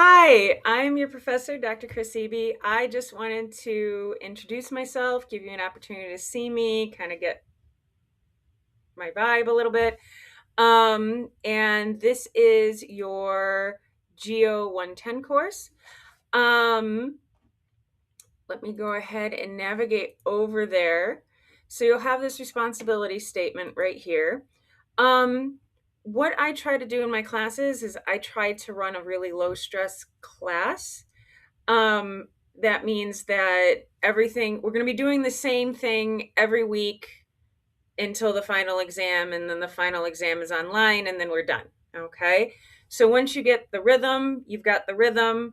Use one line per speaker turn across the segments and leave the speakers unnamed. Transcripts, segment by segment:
Hi, I'm your professor, Dr. Chris Eby. I just wanted to introduce myself, give you an opportunity to see me, kind of get my vibe a little bit. And this is your GEO 110 course. Um, Let me go ahead and navigate over there. So you'll have this responsibility statement right here. Um, what I try to do in my classes is I try to run a really low stress class. Um, that means that we're going to be doing the same thing every week until the final exam, and then the final exam is online, and then we're done. Okay. So once you get the rhythm, you've got the rhythm.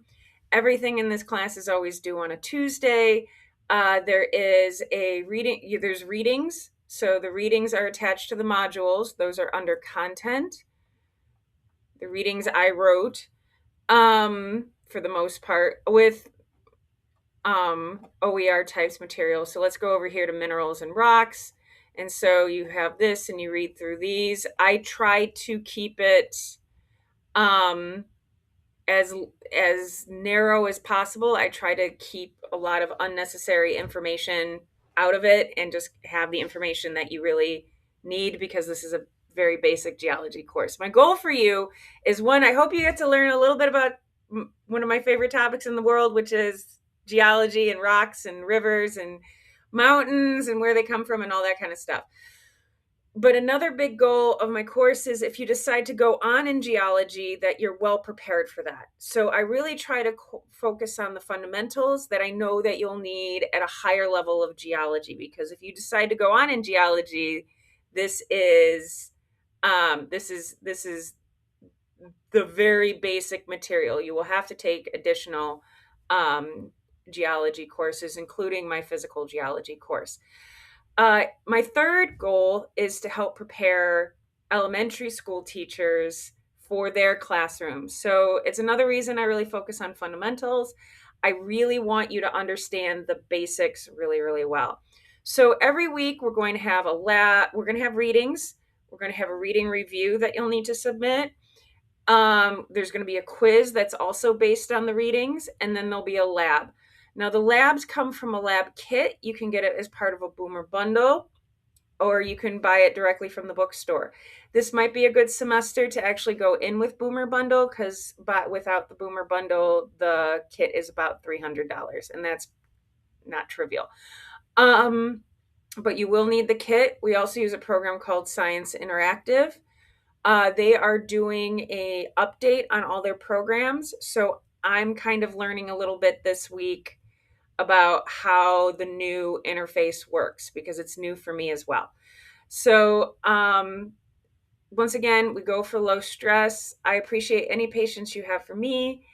Everything in this class is always due on a Tuesday. There is a reading, there's readings. So the readings are attached to the modules, those are under content. The readings I wrote for the most part with OER types material. So let's go over here to minerals and rocks. And so you have this and you read through these. I try to keep it um, as narrow as possible. I try to keep a lot of unnecessary information out of it and just have the information that you really need, because this is a very basic geology course. My goal for you is, one, I hope you get to learn a little bit about one of my favorite topics in the world, which is geology and rocks and rivers and mountains and where they come from and all that kind of stuff. But another big goal of my course is, if you decide to go on in geology, that you're well prepared for that. So I really try to focus on the fundamentals that I know that you'll need at a higher level of geology, because if you decide to go on in geology, this is the very basic material. You will have to take additional geology courses, including my physical geology course. My third goal is to help prepare elementary school teachers for their classrooms. So it's another reason I really focus on fundamentals. I really want you to understand the basics really, really well. So every week we're going to have a lab, we're going to have readings, we're going to have a reading review that you'll need to submit. There's going to be a quiz that's also based on the readings, and then there'll be a lab. Now, the labs come from a lab kit. You can get it as part of a Boomer bundle, or you can buy it directly from the bookstore. This might be a good semester to actually go in with Boomer bundle, because without the Boomer bundle, the kit is about $300, and that's not trivial. But you will need the kit. We also use a program called Science Interactive. They are doing a update on all their programs. So I'm kind of learning a little bit this week about how the new interface works, because it's new for me as well. So once again, we go for low stress. I appreciate any patience you have for me.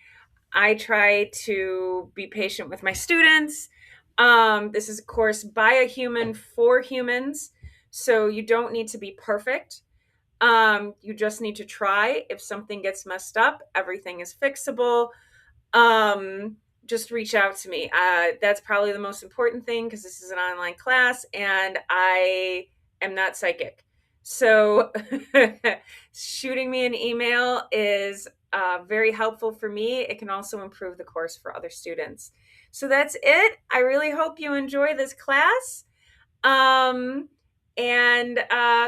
I try to be patient with my students. This is, of course, by a human for humans. So you don't need to be perfect. You just need to try. If something gets messed up, everything is fixable. Just reach out to me. That's probably the most important thing, because this is an online class and I am not psychic. So shooting me an email is very helpful for me. It can also improve the course for other students. So that's it. I really hope you enjoy this class. Um, and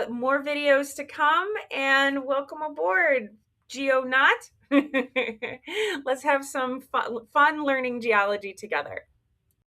more videos to come, and welcome aboard, GeoNaut. Let's have some fun learning geology together.